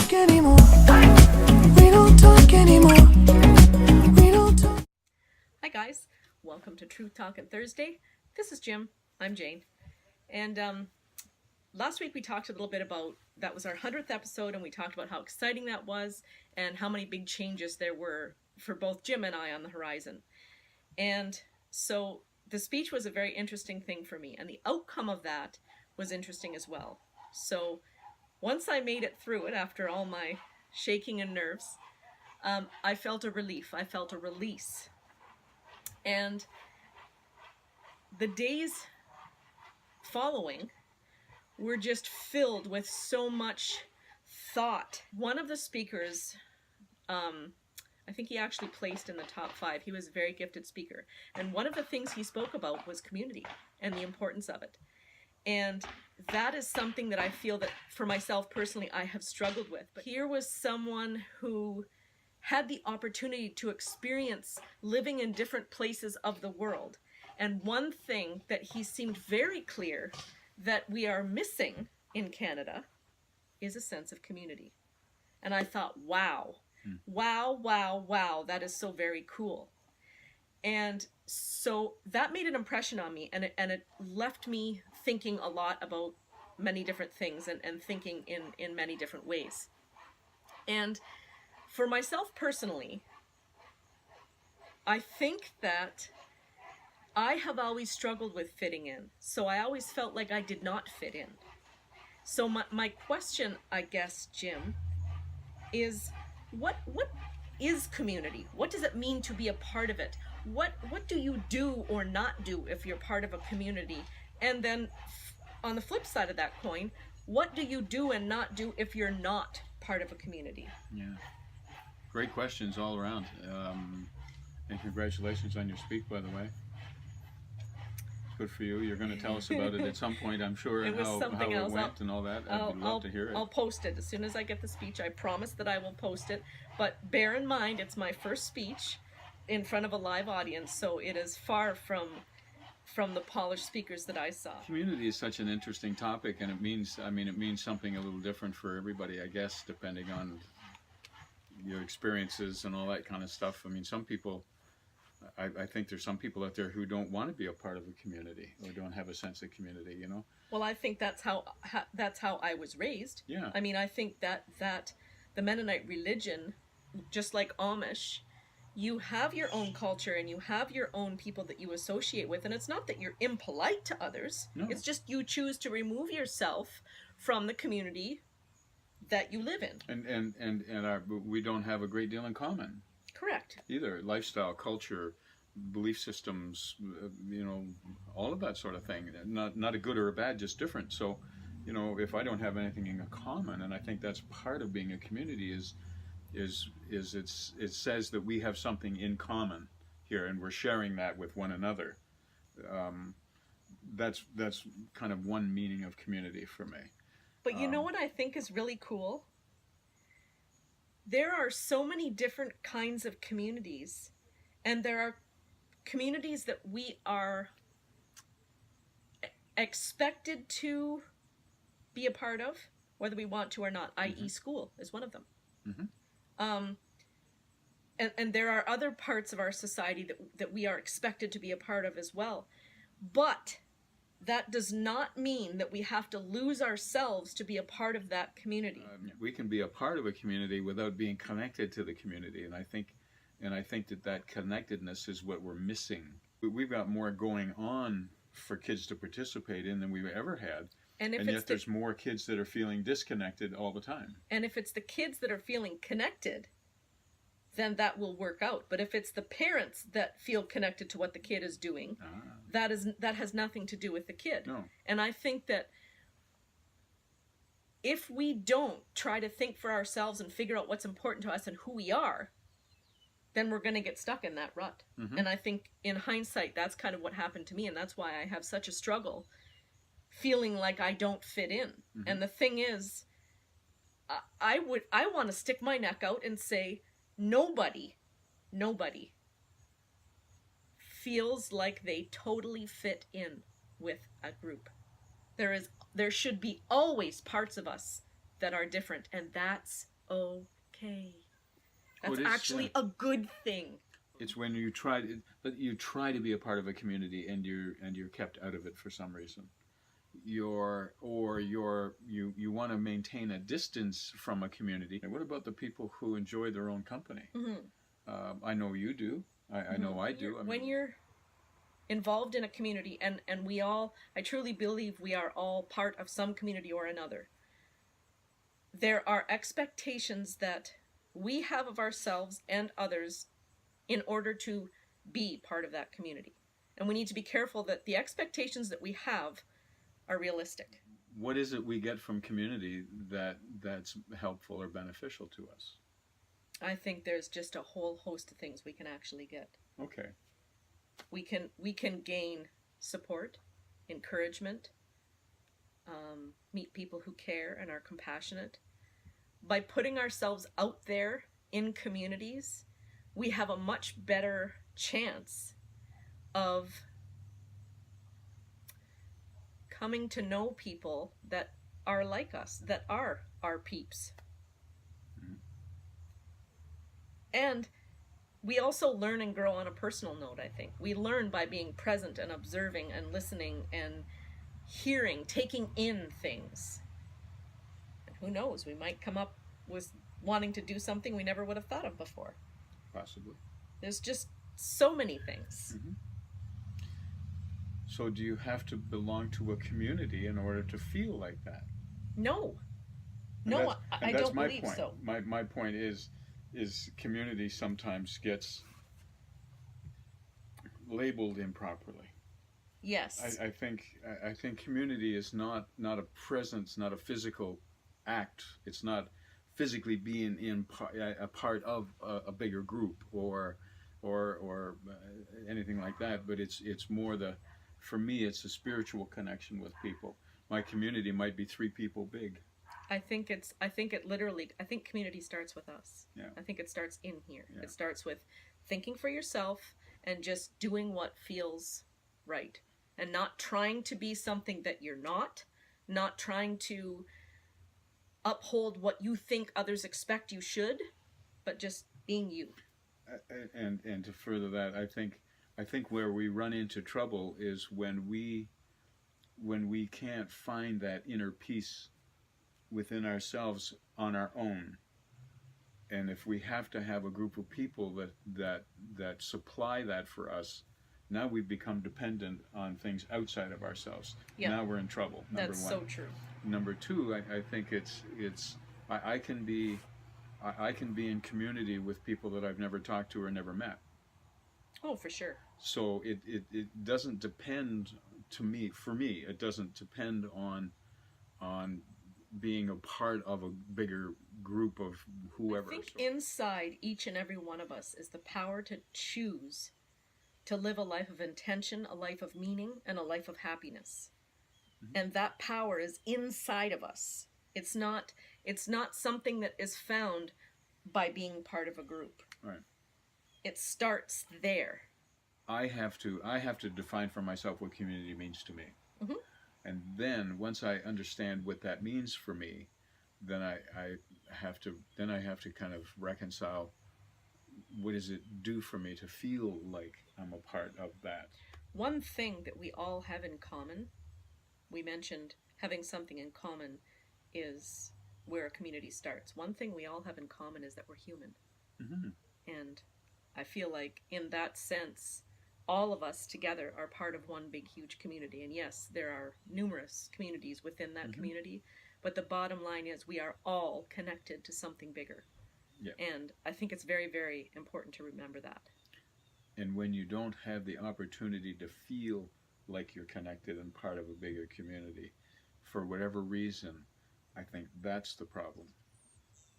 talk anymore. We don't talk anymore. We don't talk. Hi guys, welcome to Truth Talkin Thursday. This is Jim. I'm Jane. And last week we talked a little bit about, that was our 100th episode, and we talked about how exciting that was and how many big changes there were for both Jim and I on the horizon. And so the speech was a very interesting thing for me, and the outcome of that was interesting as well. So once I made it through it, after all my shaking and nerves, I felt a relief. I felt a release. And the days following were just filled with so much thought. One of the speakers, I think he actually placed in the top 5. He was a very gifted speaker. And one of the things he spoke about was community and the importance of it. And that is something that I feel that for myself personally I have struggled with. But here was someone who had the opportunity to experience living in different places of the world. And one thing that he seemed very clear that we are missing in Canada is a sense of community. And I thought, wow, wow, that is so very cool. And so that made an impression on me, and it left me thinking a lot about many different things and thinking in many different ways. And for myself personally, I think that I have always struggled with fitting in. So I always felt like I did not fit in. So my question, I guess, Jim, is what is community? What does it mean to be a part of it? What do you do or not do if you're part of a community? And then on the flip side of that coin, what do you do and not do if you're not part of a community? Yeah, great questions all around. And congratulations on your speak, by the way. Good for you. You're going to tell us about it at some point, I'm sure, and how it went and all that. I'd love to hear it. I'll post it as soon as I get the speech. I promise that I will post it. But bear in mind, it's my first speech in front of a live audience, so it is far from the polished speakers that I saw. Community is such an interesting topic, and it means something a little different for everybody, I guess, depending on your experiences and all that kind of stuff. I mean, some people, I think there's some people out there who don't want to be a part of a community or don't have a sense of community, you know? Well, I think that's how I was raised. Yeah. I mean, I think that the Mennonite religion, just like Amish, you have your own culture and you have your own people that you associate with, and it's not that you're impolite to others. No. It's just you choose to remove yourself from the community that you live in. And we don't have a great deal in common. Correct. Either lifestyle, culture, belief systems, you know, all of that sort of thing. Not a good or a bad, just different. So, you know, if I don't have anything in common, and I think that's part of being a community is it says that we have something in common here, and we're sharing that with one another. That's kind of one meaning of community for me. But you know what I think is really cool? There are so many different kinds of communities, and there are communities that we are expected to be a part of, whether we want to or not, i.e. school is one of them. Mm-hmm. And there are other parts of our society that we are expected to be a part of as well. But that does not mean that we have to lose ourselves to be a part of that community. We can be a part of a community without being connected to the community, and I think that connectedness is what we're missing. We've got more going on for kids to participate in than we've ever had, and yet there's more kids that are feeling disconnected all the time. And if it's the kids that are feeling connected, then that will work out. But if it's the parents that feel connected to what the kid is doing, that has nothing to do with the kid. No. And I think that if we don't try to think for ourselves and figure out what's important to us and who we are, then we're going to get stuck in that rut. Mm-hmm. And I think in hindsight, that's kind of what happened to me, and that's why I have such a struggle feeling like I don't fit in. Mm-hmm. And the thing is, I want to stick my neck out and say, nobody feels like they totally fit in with a group. There should be always parts of us that are different, and that's okay. That's Well, it is, actually a good thing. it's when you try to, but you try to be a part of a community and you're kept out of it for some reason. You want to maintain a distance from a community. And what about the people who enjoy their own company? I know you do. I know I do. When you're involved in a community, and we all, I truly believe we are all part of some community or another, there are expectations that we have of ourselves and others in order to be part of that community. And we need to be careful that the expectations that we have are realistic. What is it we get from community that's helpful or beneficial to us? I think there's just a whole host of things we can actually get. Okay. We can gain support, encouragement, meet people who care and are compassionate. By putting ourselves out there in communities, we have a much better chance of coming to know people that are like us, that are our peeps. Mm-hmm. And we also learn and grow on a personal note, I think. We learn by being present and observing and listening and hearing, taking in things. And who knows, we might come up with wanting to do something we never would have thought of before. Possibly. There's just so many things. Mm-hmm. So do you have to belong to a community in order to feel like that? No. And No, I that's don't my believe point. so. My point is community sometimes gets labeled improperly. Yes. I think community is not a presence, not a physical act. It's not physically being a part of a bigger group or anything like that. But it's more for me, it's a spiritual connection with people. My community might be 3 people big. I think community starts with us. Yeah. I think it starts in here. Yeah. It starts with thinking for yourself and just doing what feels right. And not trying to be something that you're not trying to uphold what you think others expect you should, but just being you. And to further that, I think where we run into trouble is when we can't find that inner peace within ourselves on our own. And if we have to have a group of people that supply that for us, now we've become dependent on things outside of ourselves. Yeah. Now we're in trouble. Number That's one. so true. Number two, I think I can be in community with people that I've never talked to or never met. Oh, for sure. So it doesn't depend for me, it doesn't depend on being a part of a bigger group of whoever. I think inside each and every one of us is the power to choose to live a life of intention, a life of meaning, and a life of happiness. Mm-hmm. And that power is inside of us. It's not something that is found by being part of a group. Right. It starts there. I have to define for myself what community means to me. Mm-hmm. And then once I understand what that means for me, then I have to kind of reconcile what does it do for me to feel like I'm a part of that. One thing that we all have in common, we mentioned having something in common is where a community starts. One thing we all have in common is that we're human. Mm-hmm. And I feel like in that sense, all of us together are part of one big, huge community. And yes, there are numerous communities within that community, but the bottom line is we are all connected to something bigger. Yeah. And I think it's very, very important to remember that. And when you don't have the opportunity to feel like you're connected and part of a bigger community, for whatever reason, I think that's the problem.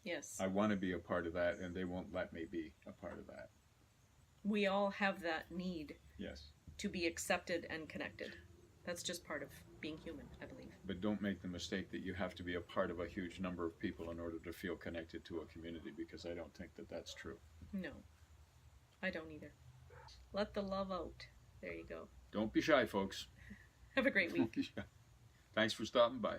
Yes. I want to be a part of that, and they won't let me be a part of that. We all have that need Yes. to be accepted and connected. That's just part of being human, I believe. But don't make the mistake that you have to be a part of a huge number of people in order to feel connected to a community, because I don't think that that's true. No, I don't either. Let the love out. There you go. Don't be shy, folks. Have a great week. Don't be shy. Thanks for stopping by.